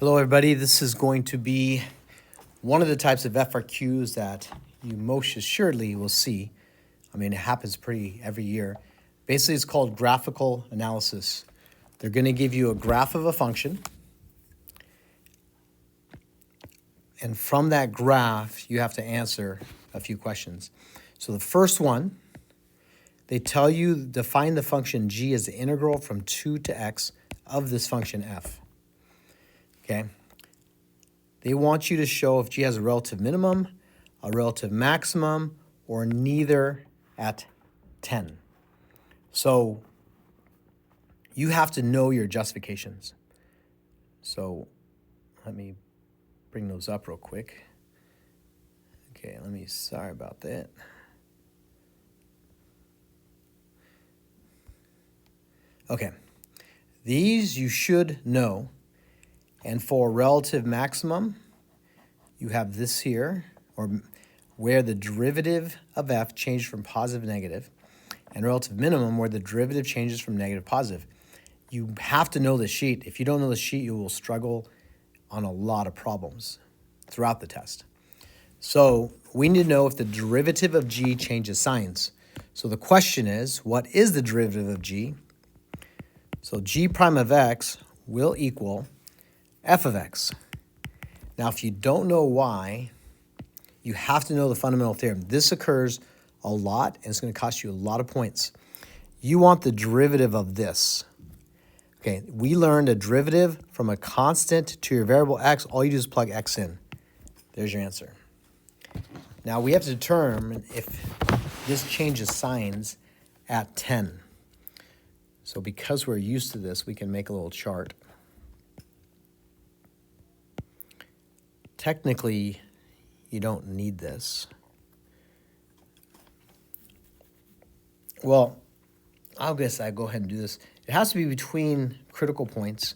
Hello everybody, this is going to be one of the types of FRQs that you most assuredly will see. I mean, it happens pretty every year. Basically, it's called graphical analysis. They're going to give you a graph of a function, and from that graph, you have to answer a few questions. So the first one, they tell you define the function g as the integral from 2 to x of this function f. Okay? They want you to show if g has a relative minimum, a relative maximum, or neither at 10. So you have to know your justifications. So let me bring those up real quick. Okay, sorry about that. Okay, these you should know. And for relative maximum, you have this here, or where the derivative of f changed from positive to negative, and relative minimum, where the derivative changes from negative to positive. You have to know the sheet. If you don't know the sheet, you will struggle on a lot of problems throughout the test. So we need to know if the derivative of g changes signs. So the question is, what is the derivative of g? So g prime of x will equal f of x. Now, if you don't know why, you have to know the fundamental theorem. This occurs a lot, and it's going to cost you a lot of points. You want the derivative of this. Okay, we learned a derivative from a constant to your variable x. All you do is plug x in. There's your answer. Now, we have to determine if this changes signs at 10. So because we're used to this, we can make a little chart. Technically, you don't need this. Well, I guess I go ahead and do this. It has to be between critical points.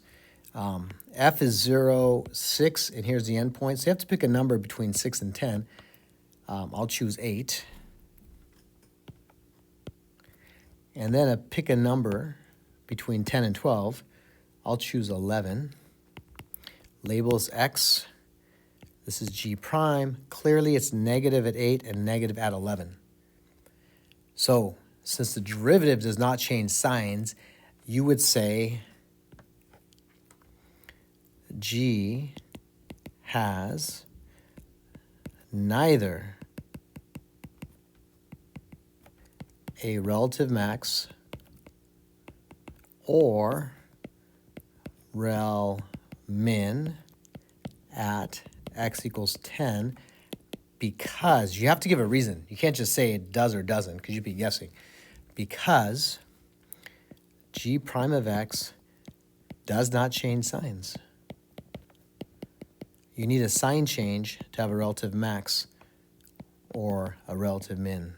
F is 0, 6, and here's the endpoint. So you have to pick a number between 6 and 10. I'll choose 8. And then pick a number between 10 and 12. I'll choose 11. Label is x. This is g prime. Clearly, it's negative at 8 and negative at 11. So, since the derivative does not change signs, you would say g has neither a relative max or rel min at x equals 10, because you have to give a reason. You can't just say it does or doesn't, because you'd be guessing. Because g prime of x does not change signs. You need a sign change to have a relative max or a relative min.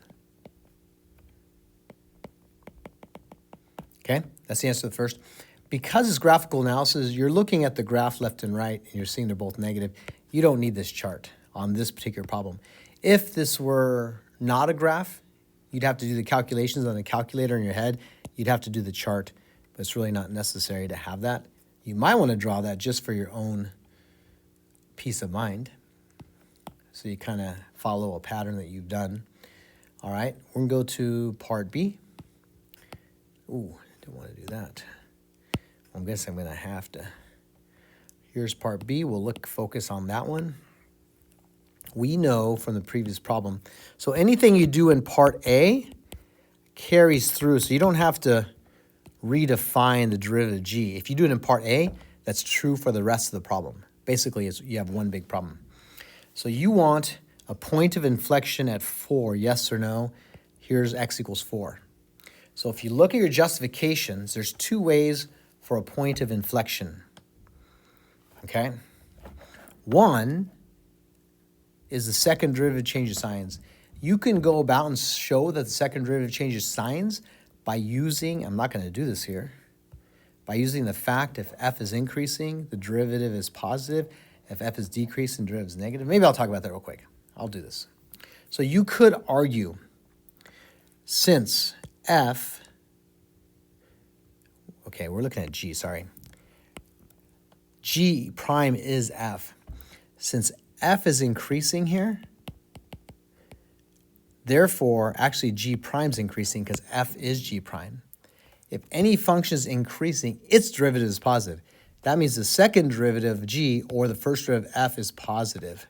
Okay, that's the answer to the first. Because it's graphical analysis, you're looking at the graph left and right, and you're seeing they're both negative. You don't need this chart on this particular problem. If this were not a graph, you'd have to do the calculations on a calculator in your head. You'd have to do the chart, but it's really not necessary to have that. You might want to draw that just for your own peace of mind, so you kind of follow a pattern that you've done. All right, we're going to go to part B. Ooh, don't want to do that. I guess I'm going to have to. Here's part B. We'll focus on that one. We know from the previous problem. So anything you do in part A carries through. So you don't have to redefine the derivative of g. If you do it in part A, that's true for the rest of the problem. Basically, you have one big problem. So you want a point of inflection at 4, yes or no. Here's x equals 4. So if you look at your justifications, there's two ways for a point of inflection. Okay? One is the second derivative changes signs. You can go about and show that the second derivative changes signs by using, I'm not going to do this here, by using the fact if f is increasing, the derivative is positive. If f is decreasing, the derivative is negative. Maybe I'll talk about that real quick. I'll do this. So you could argue, since f, okay, we're looking at g, sorry. G prime is f. Since f is increasing here, therefore, actually G prime is increasing because f is G prime. If any function is increasing, its derivative is positive. That means the second derivative of G or the first derivative of f is positive.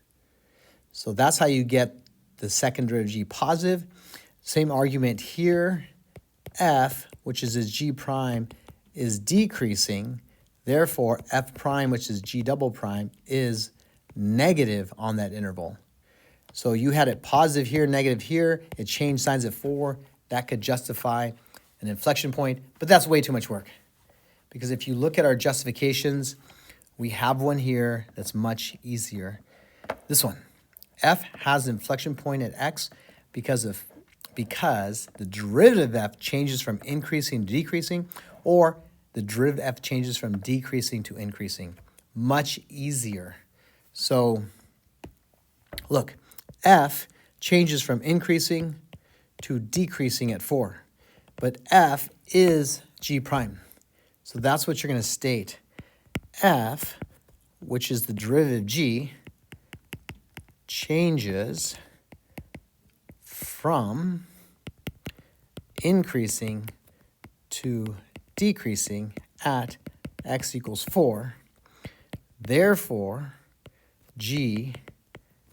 So that's how you get the second derivative of G positive. Same argument here. F, which is G prime, is decreasing. Therefore, f prime, which is G double prime, is negative on that interval. So you had it positive here, negative here. It changed signs at 4. That could justify an inflection point, but that's way too much work. Because if you look at our justifications, we have one here that's much easier. This one. F has an inflection point at x because the derivative of f changes from increasing to decreasing, or the derivative of f changes from decreasing to increasing. Much easier. So look, f changes from increasing to decreasing at 4, but f is G prime. So that's what you're going to state. F, which is the derivative of G, changes from increasing to decreasing at x equals 4. Therefore, G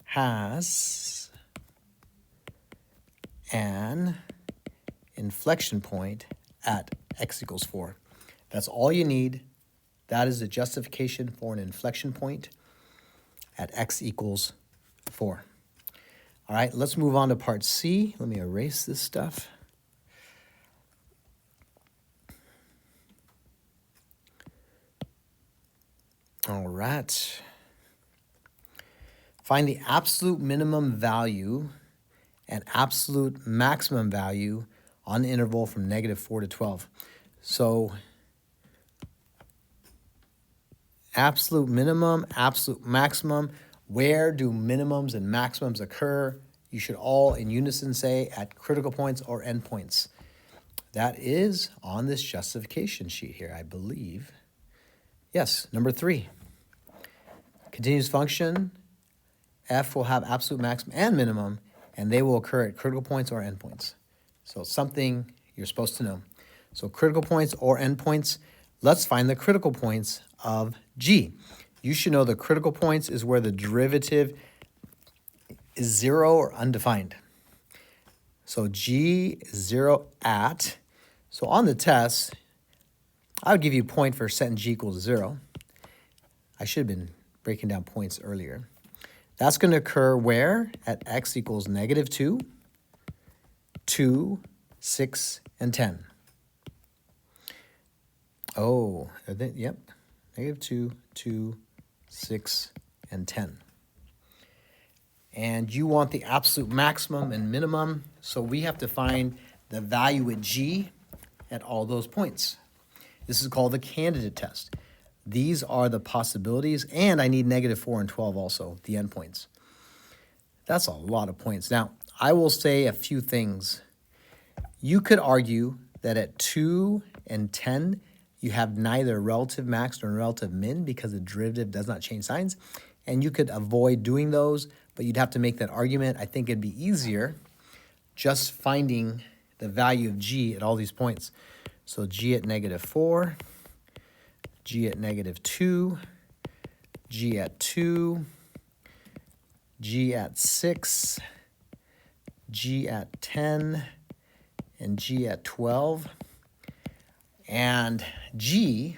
has an inflection point at x equals 4. That's all you need. That is the justification for an inflection point at x equals 4. All right, let's move on to part C. Let me erase this stuff. All right. Find the absolute minimum value and absolute maximum value on the interval from -4 to 12. So absolute minimum, absolute maximum. Where do minimums and maximums occur? You should all in unison say at critical points or endpoints. That is on this justification sheet here, I believe. Yes, number 3. Continuous function, f will have absolute maximum and minimum, and they will occur at critical points or endpoints. So something you're supposed to know. So critical points or endpoints, let's find the critical points of G. You should know the critical points is where the derivative is 0 or undefined. So G is 0 at, so on the test, I would give you a point for set in G equals 0. I should have been breaking down points earlier. That's going to occur where? At x equals -2, 2, 6, and 10. Oh, yep, -2, 2, 6, and 10. And you want the absolute maximum and minimum, so we have to find the value at G at all those points. This is called the candidate test. These are the possibilities, and I need -4 and 12 also, the endpoints. That's a lot of points. Now, I will say a few things. You could argue that at 2 and 10, you have neither relative max nor relative min because the derivative does not change signs. And you could avoid doing those, but you'd have to make that argument. I think it'd be easier just finding the value of G at all these points. So G at -4, G at -2, G at 2, G at 6, G at 10, and G at 12. And G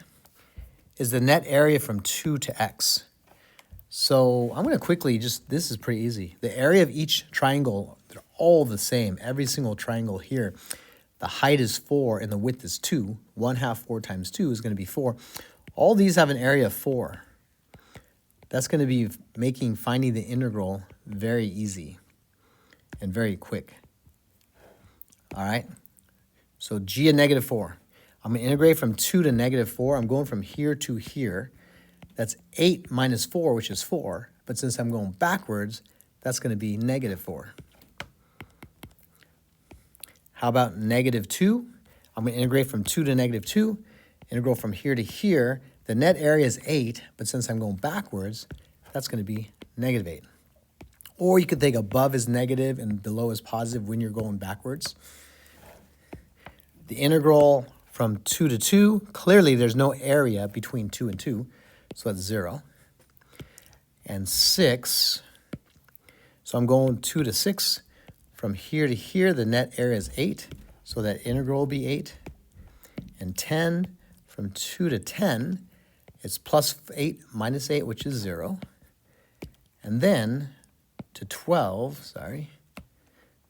is the net area from 2 to x. So I'm going to quickly this is pretty easy. The area of each triangle, they're all the same. Every single triangle here. The height is 4 and the width is 2. 1/2 4 times 2 is going to be 4. All these have an area of 4. That's going to be making finding the integral very easy and very quick. All right? So G at -4. I'm going to integrate from 2 to -4. I'm going from here to here. That's 8 minus 4, which is 4. But since I'm going backwards, that's going to be -4. How about -2? I'm going to integrate from 2 to -2. Integral from here to here. The net area is 8, but since I'm going backwards, that's going to be negative 8. Or you could think above is negative and below is positive when you're going backwards. The integral from 2 to 2, clearly there's no area between 2 and 2, so that's 0. And 6, so I'm going 2 to 6. From here to here, the net area is 8, so that integral will be 8. And 10, from 2 to 10, it's plus 8 minus 8, which is 0. And then to 12,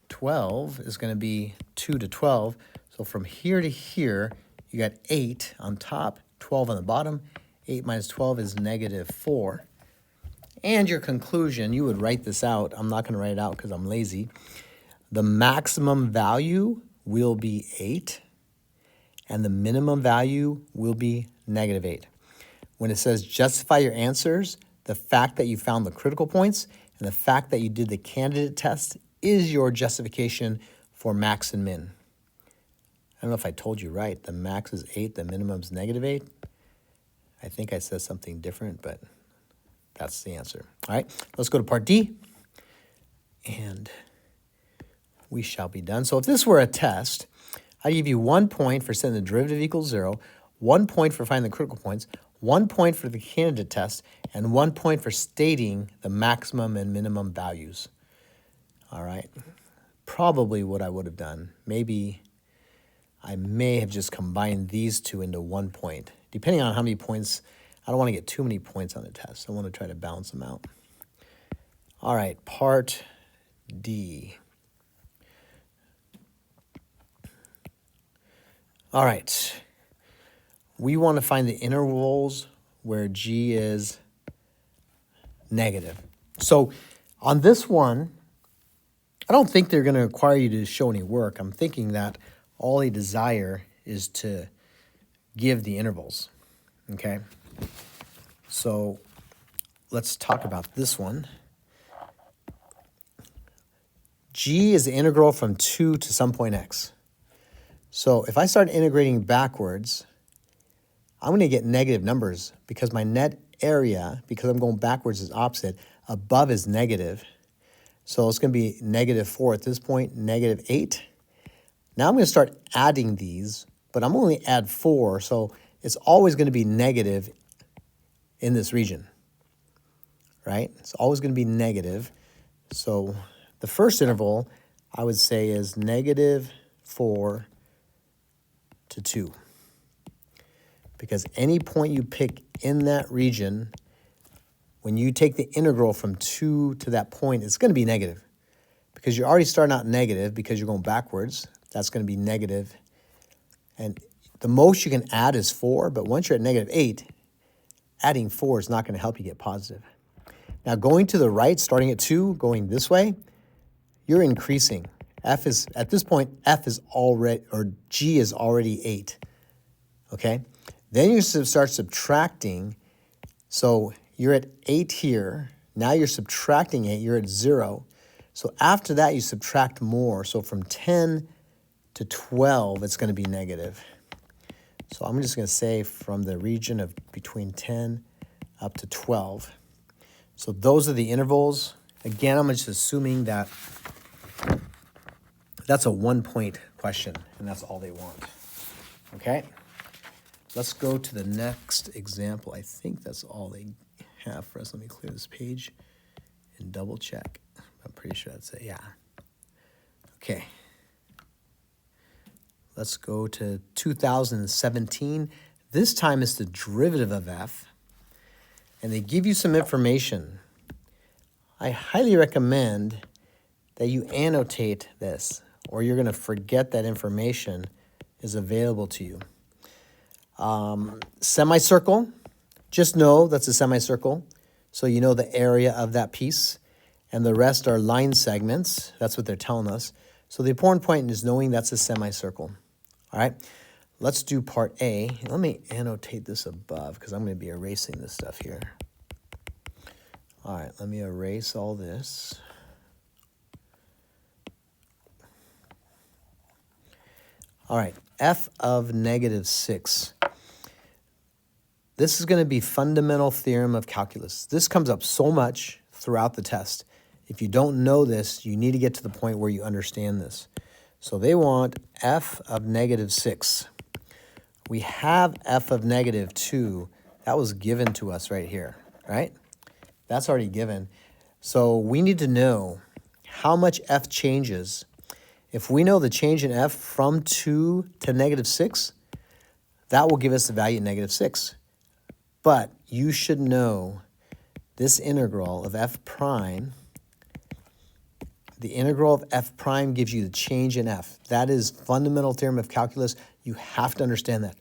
12 is going to be 2 to 12. So from here to here, you got 8 on top, 12 on the bottom. 8 minus 12 is negative 4. And your conclusion, you would write this out. I'm not going to write it out because I'm lazy. The maximum value will be 8, and the minimum value will be negative 8. When it says justify your answers, the fact that you found the critical points and the fact that you did the candidate test is your justification for max and min. I don't know if I told you right. The max is 8, the minimum is negative 8. I think I said something different, but that's the answer. All right, let's go to part D, and we shall be done. So if this were a test, I give you 1 point for setting the derivative equals 0, 1 point for finding the critical points, 1 point for the candidate test, and 1 point for stating the maximum and minimum values. All right, probably what I would have done. Maybe I may have just combined these two into 1 point, depending on how many points. I don't want to get too many points on the test. I want to try to balance them out. All right, part D. All right, we want to find the intervals where G is negative. So on this one, I don't think they're going to require you to show any work. I'm thinking that all they desire is to give the intervals, okay? So let's talk about this one. G is the integral from 2 to some point x. So if I start integrating backwards, I'm going to get negative numbers because my net area, because I'm going backwards, is opposite. Above is negative. So it's going to be negative 4 at this point, negative 8. Now I'm going to start adding these, but I'm only add 4, so it's always going to be negative in this region, right? It's always going to be negative. So the first interval, I would say, is negative 4 to 2. Because any point you pick in that region, when you take the integral from 2 to that point, it's going to be negative. Because you're already starting out negative because you're going backwards. That's going to be negative. And the most you can add is 4, but once you're at negative 8, adding 4 is not going to help you get positive. Now going to the right, starting at 2, going this way, you're increasing. F is, at this point, F is already, or G is already 8, okay? Then you start subtracting, so you're at 8 here, now you're subtracting 8, you're at 0. So after that, you subtract more, so from 10 to 12, it's going to be negative. So I'm just going to say from the region of between 10 up to 12. So those are the intervals. Again, I'm just assuming that that's a 1 point question, and that's all they want. Okay? Let's go to the next example. I think that's all they have for us. Let me clear this page and double check. I'm pretty sure that's it. Yeah. Okay. Let's go to 2017. This time it's the derivative of f, and they give you some information. I highly recommend that you annotate this, or you're going to forget that information is available to you. Semicircle, just know that's a semicircle, so you know the area of that piece, and the rest are line segments. That's what they're telling us. So the important point is knowing that's a semicircle. All right, let's do part A. Let me annotate this above because I'm going to be erasing this stuff here. All right, let me erase all this. All right, f of negative 6. This is going to be fundamental theorem of calculus. This comes up so much throughout the test. If you don't know this, you need to get to the point where you understand this. So they want f of negative 6. We have f of negative 2. That was given to us right here, right? That's already given. So we need to know how much f changes. If we know the change in f from 2 to negative 6, that will give us the value negative 6. But you should know this integral of f prime. The integral of f prime gives you the change in f. That is fundamental theorem of calculus. You have to understand that.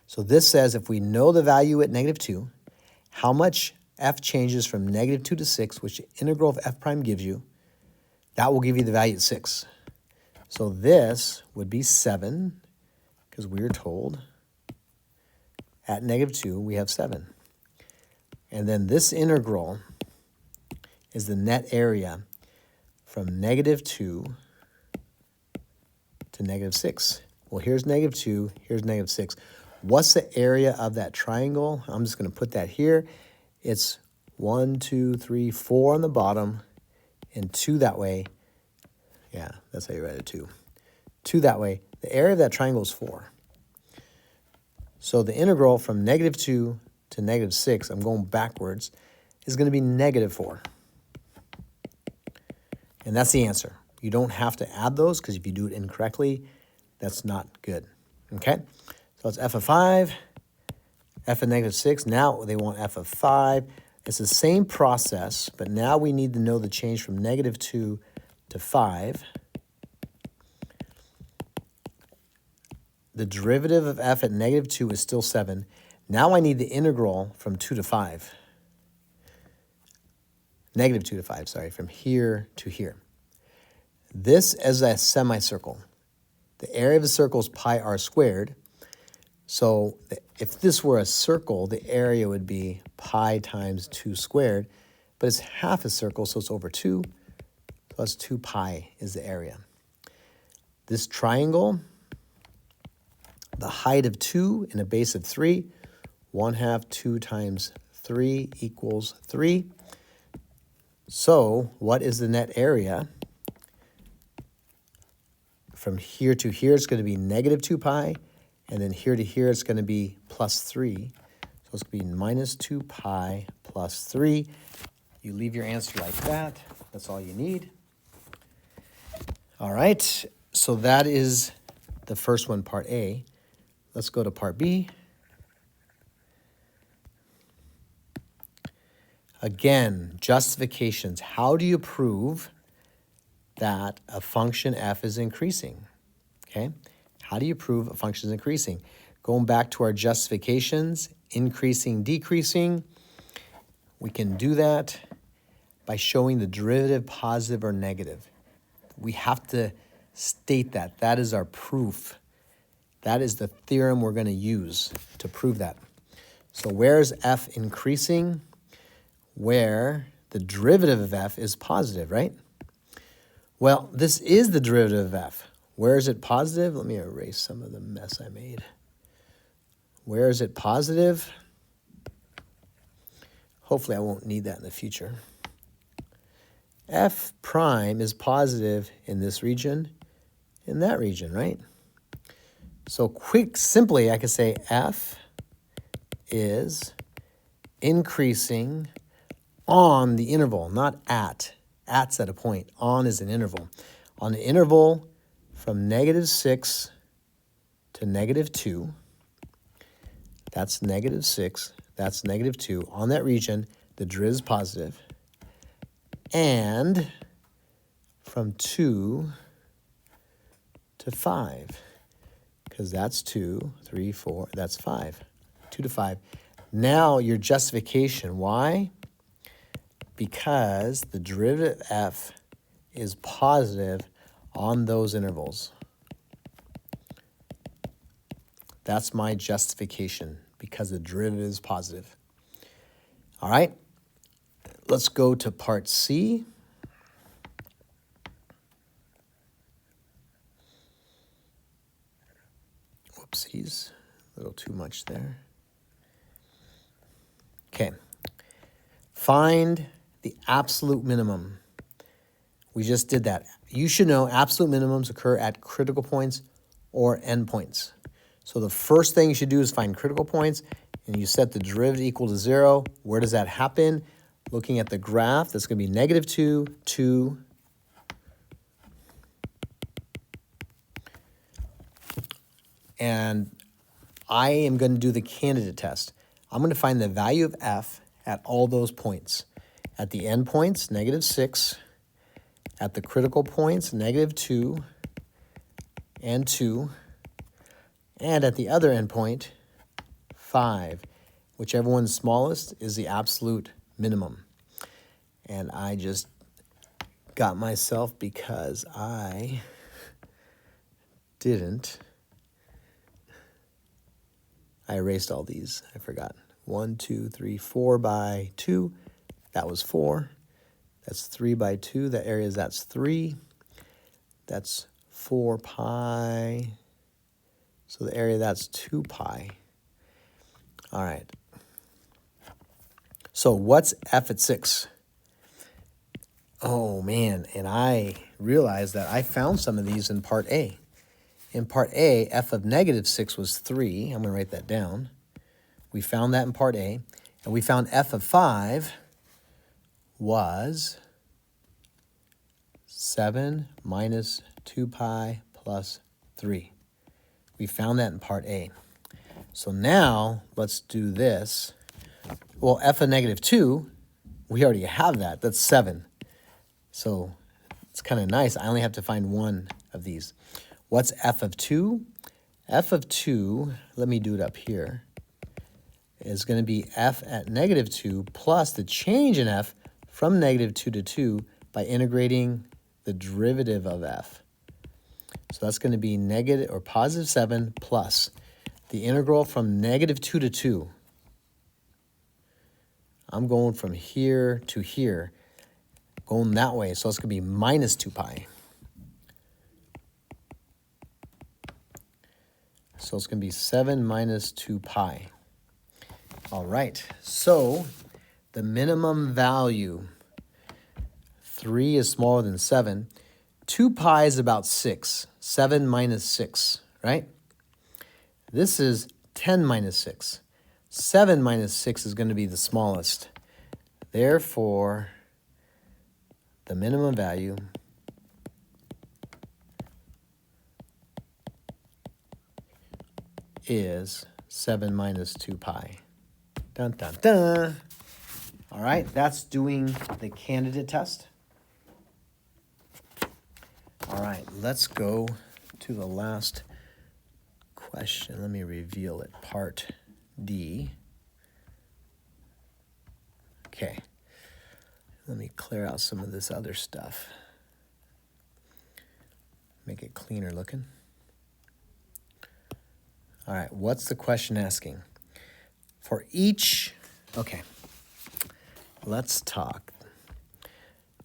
So this says if we know the value at negative 2, how much f changes from negative 2 to 6, which the integral of f prime gives you, that will give you the value at 6. So this would be 7, because we are told at negative 2 we have 7. And then this integral is the net area from negative 2 to negative 6. Well, here's negative 2, here's negative 6. What's the area of that triangle? I'm just going to put that here. It's 1, 2, 3, 4 on the bottom, and 2 that way. Yeah, that's how you write it, 2. 2 that way. The area of that triangle is 4. So the integral from negative 2 to negative 6, I'm going backwards, is going to be negative 4. And that's the answer. You don't have to add those, because if you do it incorrectly, that's not good. Okay? So it's f of 5, f of negative 6. Now they want f of 5. It's the same process, but now we need to know the change from negative 2 to 5. The derivative of f at negative 2 is still 7. Now I need the integral from 2 to 5. Negative 2 to 5, sorry, from here to here. This is a semicircle. The area of the circle is pi r squared. So if this were a circle, the area would be pi times 2 squared, but it's half a circle, so it's over 2, plus 2 pi is the area. This triangle, the height of 2 and a base of 3, 1/2 2 times 3 equals 3. So what is the net area? From here to here, it's going to be negative 2 pi. And then here to here, it's going to be plus 3. So it's going to be minus 2 pi plus 3. You leave your answer like that. That's all you need. All right. So that is the first one, part A. Let's go to part B. Again, justifications. How do you prove that a function f is increasing? Okay. How do you prove a function is increasing? Going back to our justifications, increasing, decreasing, we can do that by showing the derivative positive or negative. We have to state that. That is our proof. That is the theorem we're going to use to prove that. So where is f increasing? Where the derivative of f is positive, right? Well, this is the derivative of f. Where is it positive? Let me erase some of the mess I made. Where is it positive? Hopefully I won't need that in the future. F prime is positive in this region, in that region, right? So simply I could say f is increasing on the interval, not at. At's at a point. On is an interval. On the interval from negative 6 to negative 2, that's negative 6, that's negative 2. On that region, the derivative is positive. And from 2 to 5, because that's 2, 3, 4, that's 5. 2 to 5. Now your justification, why? Because the derivative of f is positive on those intervals. That's my justification, because the derivative is positive. All right, let's go to part C. Whoopsies, a little too much there. Find the absolute minimum. We just did that. You should know absolute minimums occur at critical points or endpoints. So the first thing you should do is find critical points, and you set the derivative equal to 0. Where does that happen? Looking at the graph, that's going to be -2, 2, and I am going to do the candidate test. I'm going to find the value of f at all those points. At the endpoints, -6. At the critical points, -2 and 2. And at the other endpoint, 5. Whichever one's smallest is the absolute minimum. And I just got myself because I didn't. I erased all these. I forgot. 1, 2, 3, 4 by 2. That was 4. That's 3 by 2. That area, that's 3. That's 4 pi. So the area, that's 2 pi. All right. So what's f at 6? Oh, man. And I realized that I found some of these in part A. In part A, f of -6 was 3. I'm going to write that down. We found that in part A. And we found f of 5 was 7 minus 2 pi plus 3. We found that in part A. So now let's do this. Well, f of -2, we already have that. That's 7. So it's kind of nice. I only have to find one of these. What's f of 2? F of 2, let me do it up here, is going to be f at -2 plus the change in f from -2 to 2 by integrating the derivative of f. So that's going to be negative or positive 7 plus the integral from -2 to 2. I'm going from here to here, going that way. So it's going to be minus 2 pi. So it's going to be 7 minus 2 pi. All right. So the minimum value, 3 is smaller than 7. 2 pi is about 6. 7 minus 6, right? This is 10 minus 6. 7 minus 6 is going to be the smallest. Therefore, the minimum value is 7 minus 2 pi. Dun, dun, dun. All right, that's doing the candidate test. All right, let's go to the last question. Let me reveal it. Part D. Okay. Let me clear out some of this other stuff. Make it cleaner looking. All right, what's the question asking? For each, okay, let's talk.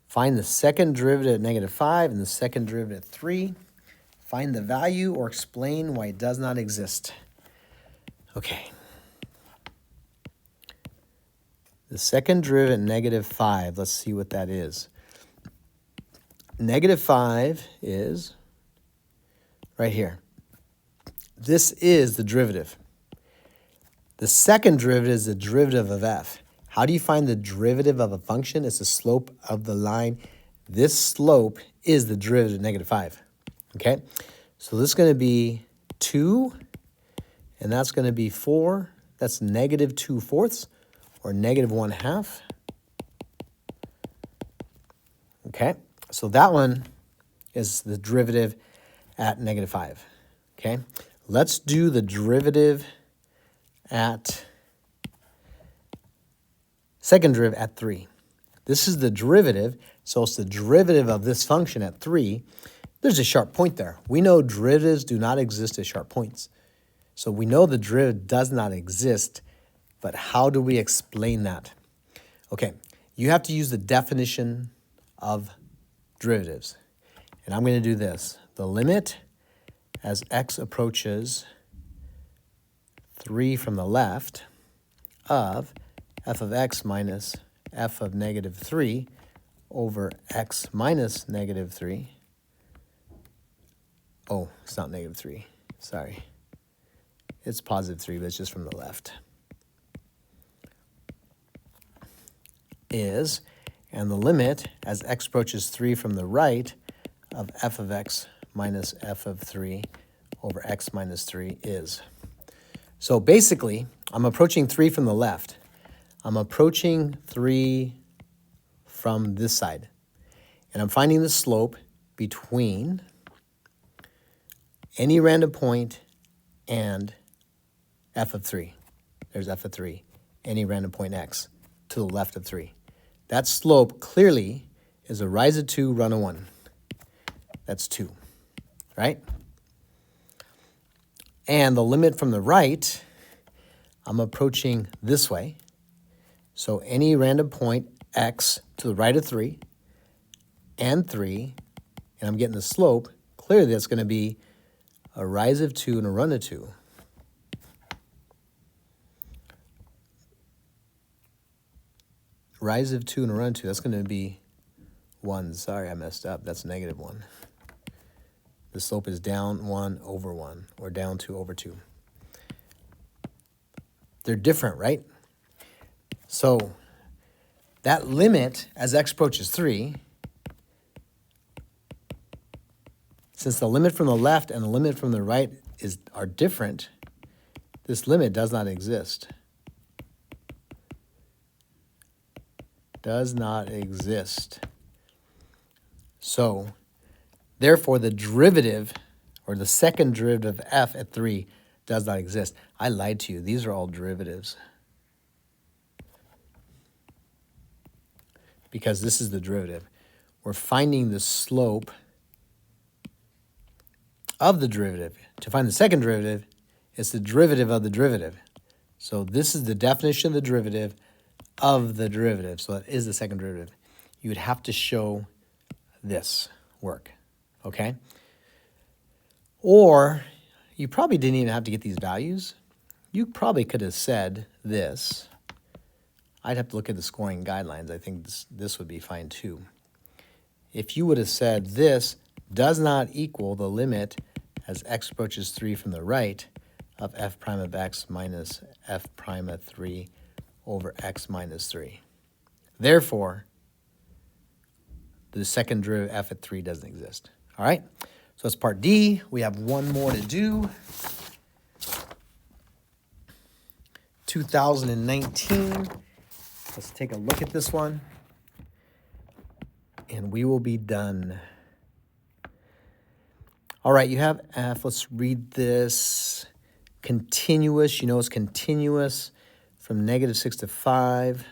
Find the second derivative at -5 and the second derivative at 3. Find the value or explain why it does not exist. Okay. The second derivative at -5, let's see what that is. -5 is right here. This is the derivative. The second derivative is the derivative of f. How do you find the derivative of a function? It's the slope of the line. This slope is the derivative of -5. Okay? So this is going to be 2, and that's going to be 4. That's -2/4, or -1/2. Okay? So that one is the derivative at -5. Okay? Let's do the derivative at second derivative at 3. This is the derivative, so it's the derivative of this function at 3. There's a sharp point there. We know derivatives do not exist at sharp points. So we know the derivative does not exist, but how do we explain that? Okay, you have to use the definition of derivatives. And I'm going to do this. The limit as x approaches 3 from the left of f of x minus f of negative 3 over x minus negative 3. Oh, it's not negative 3. Sorry. It's positive 3, but it's just from the left. Is, and the limit as x approaches 3 from the right of f of x minus f of 3 over x minus 3 is. So basically, I'm approaching 3 from the left. I'm approaching 3 from this side. And I'm finding the slope between any random point and f of 3. There's f of 3, any random point x to the left of 3. That slope clearly is a rise of 2, run of 1. That's 2, right? And the limit from the right, I'm approaching this way. So any random point x to the right of 3 and 3, and I'm getting the slope, clearly that's going to be a rise of 2 and a run of 2. Rise of 2 and a run of 2, that's going to be 1. Sorry, I messed up. That's negative 1. The slope is down 1 over 1, or down 2 over 2. They're different, right? So that limit as x approaches 3, since the limit from the left and the limit from the right are different, this limit does not exist. Does not exist. So, therefore, the derivative, or the second derivative of f at 3, does not exist. I lied to you. These are all derivatives. Because this is the derivative. We're finding the slope of the derivative. To find the second derivative, it's the derivative of the derivative. So this is the definition of the derivative of the derivative. So that is the second derivative. You would have to show this work, okay? Or you probably didn't even have to get these values. You probably could have said this. I'd have to look at the scoring guidelines. I think this would be fine too. If you would have said this does not equal the limit as x approaches 3 from the right of f prime of x minus f prime of 3 over x minus 3. Therefore, the second derivative f at 3 doesn't exist. All right? So that's part D. We have one more to do. 2019. Let's take a look at this one. And we will be done. All right, you have F. Let's read this. Continuous. You know it's continuous from negative 6 to 5.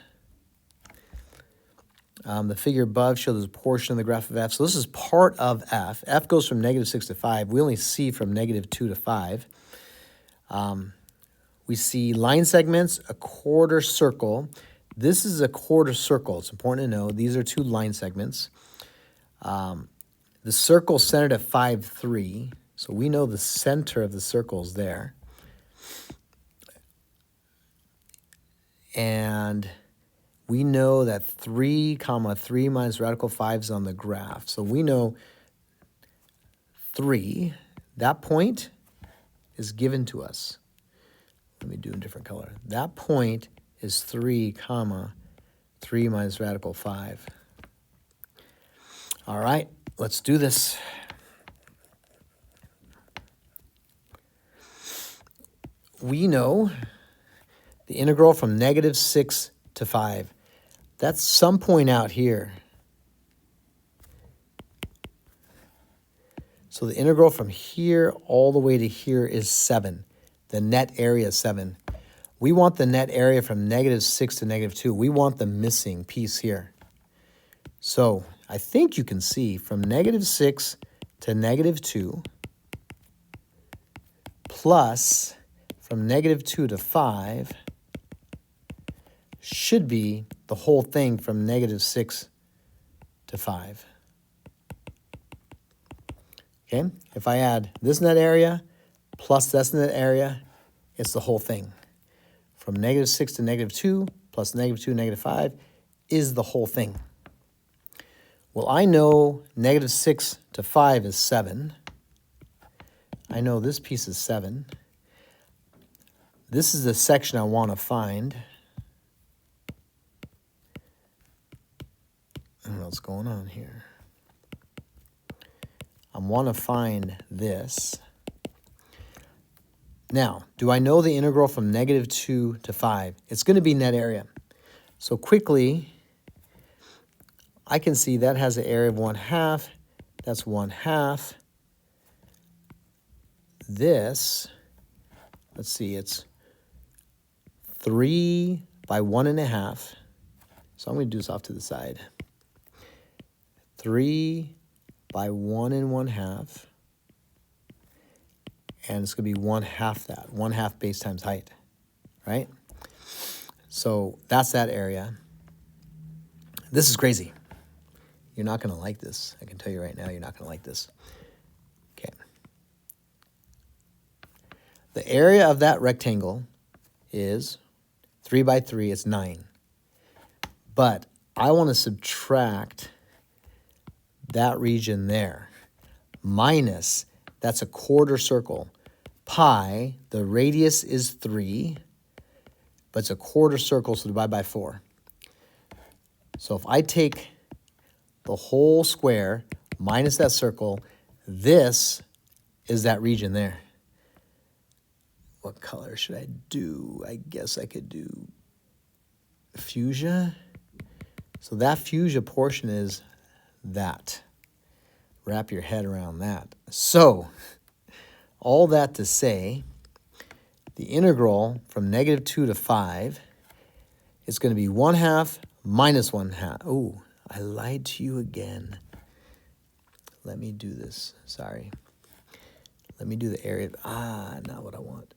The figure above shows a portion of the graph of F. So this is part of F. F goes from negative 6 to 5. We only see from negative 2 to 5. We see line segments, a quarter circle. This is a quarter circle. It's important to know. These are two line segments. The circle centered at 5, 3. So we know the center of the circle is there. And we know that 3, 3 minus radical 5 is on the graph. So we know 3, that point is given to us. Let me do a different color. That point is 3, 3 minus radical 5. All right, let's do this. We know the integral from negative 6 to 5. That's some point out here. So the integral from here all the way to here is 7. The net area is 7. We want the net area from negative 6 to negative 2. We want the missing piece here. So I think you can see from negative 6 to negative 2 plus from negative 2 to 5 should be the whole thing from negative 6 to 5. Okay, if I add this net area plus this net area, it's the whole thing. From negative 6 to negative 2 plus negative 2, negative 5 is the whole thing? Well, I know negative 6 to 5 is 7. I know this piece is 7. This is the section I want to find. I don't know what's going on here. I want to find this. Now, do I know the integral from negative 2 to 5? It's going to be net area. So quickly, I can see that has an area of 1/2. That's 1/2. This, let's see, it's 3 by 1.5. So I'm going to do this off to the side. 3 by 1 1/2. And it's going to be 1/2 that. 1/2 base times height, right? So that's that area. This is crazy. You're not going to like this. I can tell you right now, you're not going to like this. Okay. The area of that rectangle is 3 by 3. It's 9. But I want to subtract that region there. Minus, that's a quarter circle. Pi, the radius is 3, but it's a quarter circle, so divide by 4. So if I take the whole square minus that circle, this is that region there. What color should I do? I guess I could do fuchsia. So that fuchsia portion is that. Wrap your head around that. So, all that to say, the integral from negative 2 to 5 is going to be 1/2 minus 1/2. Oh, I lied to you again. Let me do this. Sorry. Let me do the area. Not what I want.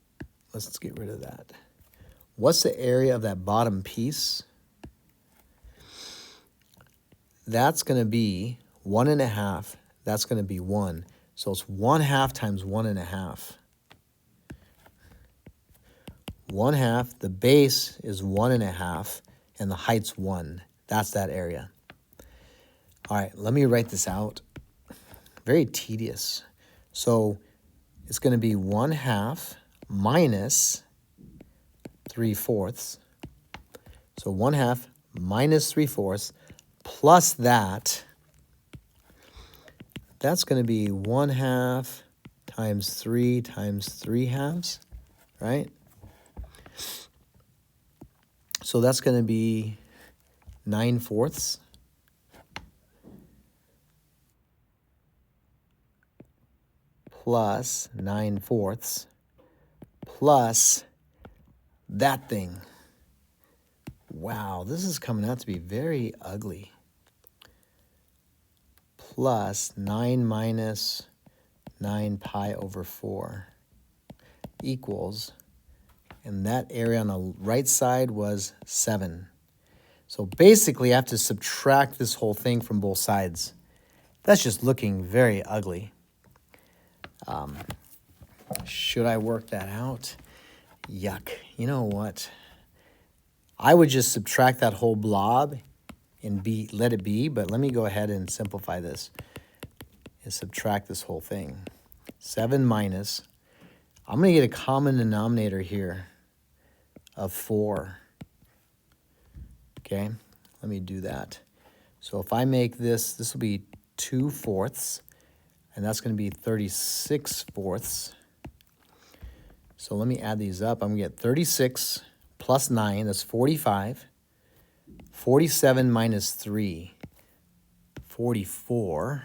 Let's get rid of that. What's the area of that bottom piece? That's going to be 1.5. That's going to be 1. So it's 1/2 times 1.5. 1/2. The base is 1.5, and the height's 1. That's that area. All right, let me write this out. Very tedious. So it's going to be 1/2 minus 3/4. So 1/2 minus 3/4 plus that. That's going to be 1/2 times 3 times 3/2, right? So that's going to be 9/4. Plus 9/4 plus that thing. Wow, this is coming out to be very ugly. Plus 9 minus 9 pi over 4 equals, and that area on the right side was 7. So basically I have to subtract this whole thing from both sides. That's just looking very ugly. Should I work that out? Yuck. You know what? I would just subtract that whole blob and let it be, but let me go ahead and simplify this and subtract this whole thing. 7 minus, I'm going to get a common denominator here of 4. Okay, let me do that. So if I make this, this will be 2/4, and that's going to be 36/4. So let me add these up. I'm going to get 36 plus 9, that's 45. 47 minus 3, 44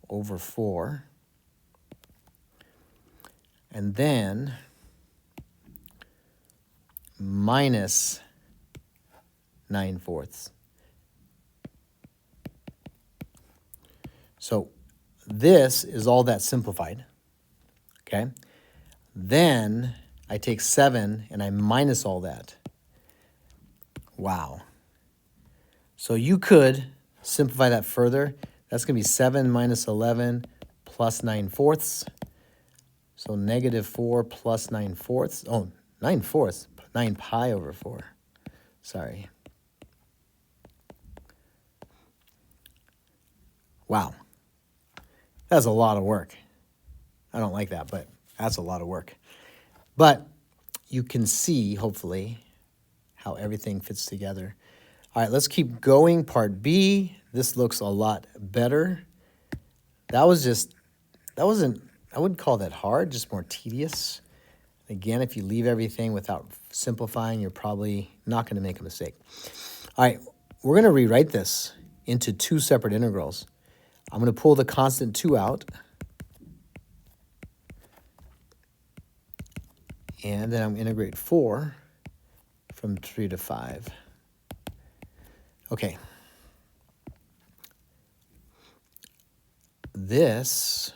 over 4. And then minus 9/4. So this is all that simplified, okay? Then I take 7 and I minus all that. Wow. So you could simplify that further. That's going to be 7 minus 11 plus 9/4. So negative 4 plus 9/4. Oh, 9/4. 9 pi over 4. Sorry. Wow. That's a lot of work. I don't like that, but that's a lot of work. But you can see, hopefully, how everything fits together. All right, let's keep going. Part B. This looks a lot better. That wasn't, I wouldn't call that hard, just more tedious. Again, if you leave everything without simplifying, you're probably not going to make a mistake. All right, we're going to rewrite this into two separate integrals. I'm going to pull the constant 2 out. And then I'm going to integrate 4 from 3 to 5. Okay. This,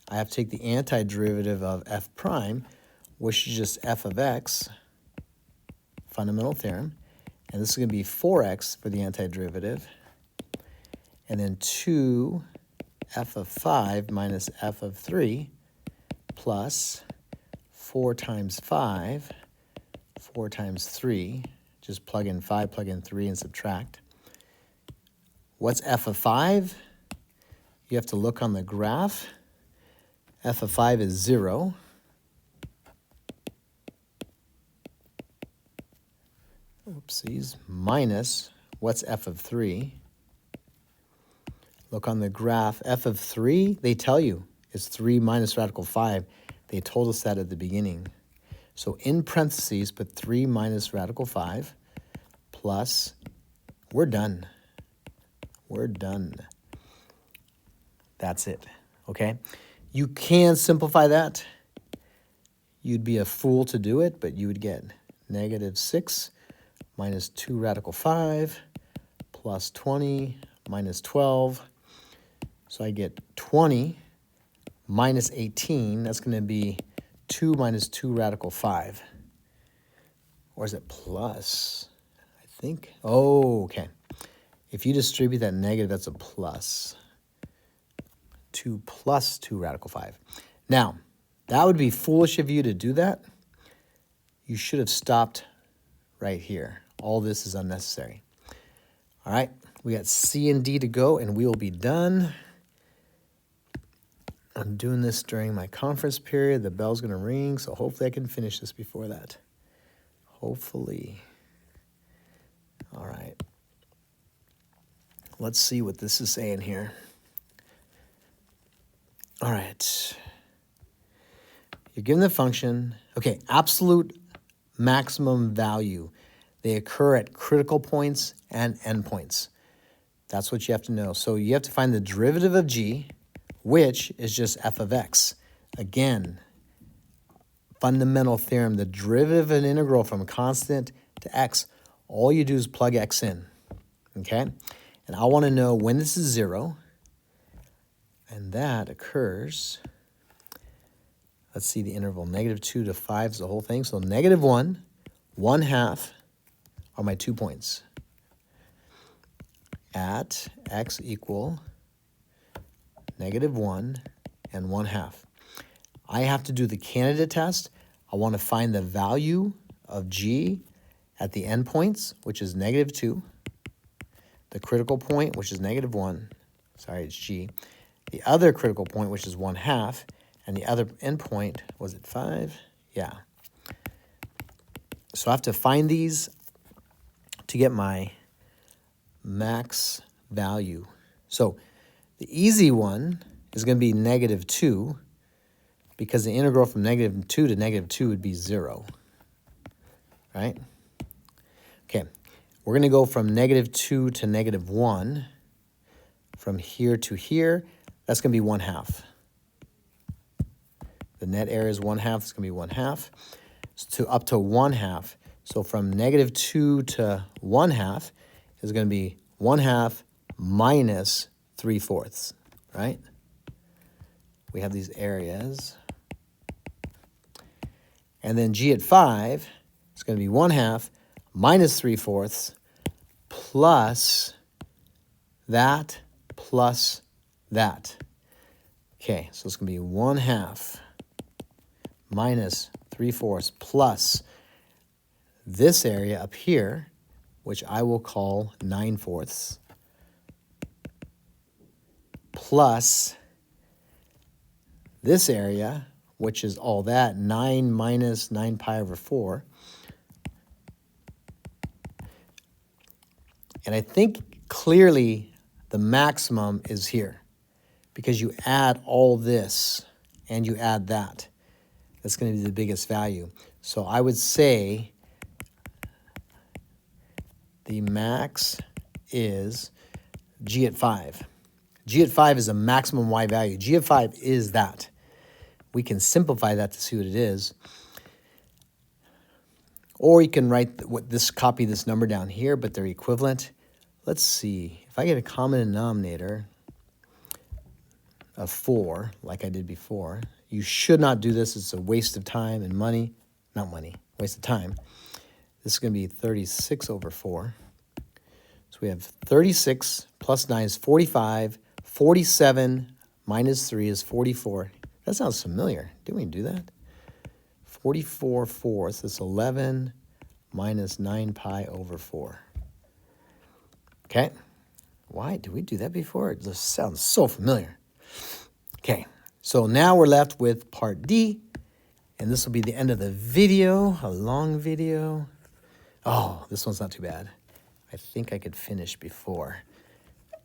I have to take the antiderivative of f prime, which is just f of x, fundamental theorem. And this is going to be 4x for the antiderivative. And then 2 f of 5 minus f of 3 plus 4 times 5, 4 times 3. Just plug in 5, plug in 3, and subtract. What's f of 5? You have to look on the graph. F of 5 is 0. Oopsies. Minus, what's f of 3? Look on the graph. F of 3, they tell you, is 3 minus radical 5. They told us that at the beginning. So in parentheses, put 3 minus radical 5 plus, we're done. We're done. That's it, okay? You can simplify that. You'd be a fool to do it, but you would get negative 6 minus 2 radical 5 plus 20 minus 12. So I get 20 minus 18. That's going to be 2 minus 2 radical 5. Or is it plus? I think. Oh, okay. If you distribute that negative, that's a plus. 2 plus 2 radical 5. Now, that would be foolish of you to do that. You should have stopped right here. All this is unnecessary. All right, we got C and D to go, and we will be done. I'm doing this during my conference period. The bell's going to ring, so hopefully I can finish this before that. Hopefully. All right. Let's see what this is saying here. All right. You're given the function. Okay, absolute maximum value. They occur at critical points and endpoints. That's what you have to know. So you have to find the derivative of g, which is just f of x. Again, fundamental theorem, the derivative of an integral from a constant to x, all you do is plug x in, okay? And I want to know when this is 0, and that occurs, let's see the interval, negative 2 to 5 is the whole thing. So negative 1, 1/2 are my 2 points at x equal negative 1 and 1/2. I have to do the candidate test. I want to find the value of g at the endpoints, which is negative 2, the critical point, which is negative 1, sorry, it's g, the other critical point, which is 1/2, and the other endpoint, was it 5? Yeah. So I have to find these to get my max value. So the easy one is going to be negative 2, because the integral from negative 2 to negative 2 would be 0, right? Okay, we're going to go from negative 2 to negative 1. From here to here, that's going to be 1/2. The net area is 1/2, it's going to be 1/2. So up to 1/2. So from negative 2 to 1/2 is going to be 1/2 minus 3/4, right? We have these areas. And then g at 5 is going to be 1/2 minus 3/4 plus that plus that. Okay, so it's going to be 1/2 minus 3/4 plus this area up here, which I will call 9/4, plus this area, which is all that, 9 minus 9 pi over 4. And I think clearly the maximum is here because you add all this and you add that. That's going to be the biggest value. So I would say the max is G at 5. G at 5 is a maximum Y value. G at 5 is that. We can simplify that to see what it is. Or you can write copy this number down here, but they're equivalent. Let's see. If I get a common denominator of 4, like I did before, you should not do this. It's a waste of time and money. Not money, waste of time. This is going to be 36 over 4. So we have 36 plus 9 is 45. 47 minus 3 is 44. That sounds familiar. Didn't we do that? 44 fourths is 11 minus 9 pi over 4. Okay. Why did we do that before? It just sounds so familiar. Okay. So now we're left with part D. And this will be the end of the video, a long video. Oh, this one's not too bad. I think I could finish before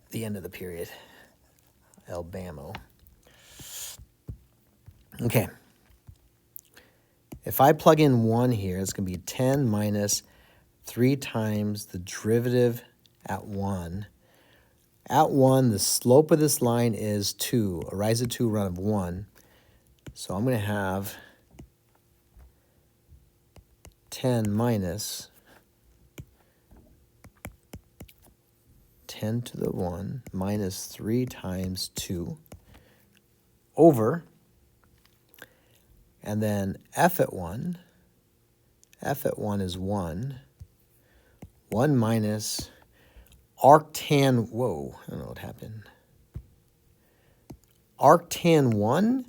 the end of the period. Alabama. Okay. If I plug in 1 here, it's going to be 10 minus 3 times the derivative at 1. At 1, the slope of this line is 2, a rise of 2, run of 1. So I'm going to have 10 minus 10 to the 1 minus 3 times 2 over, and then f at 1 is 1. 1 minus arctan, whoa, I don't know what happened. Arctan 1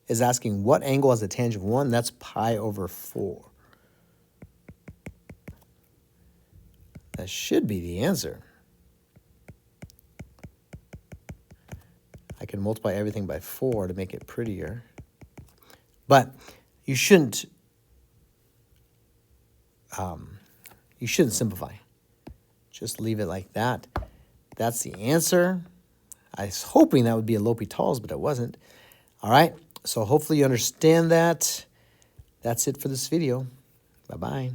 is asking what angle has a tangent of 1? That's pi over 4. That should be the answer. I can multiply everything by 4 to make it prettier. But you shouldn't simplify. Just leave it like that. That's the answer. I was hoping that would be a L'Hopital's, but it wasn't. All right, so hopefully you understand that. That's it for this video. Bye-bye.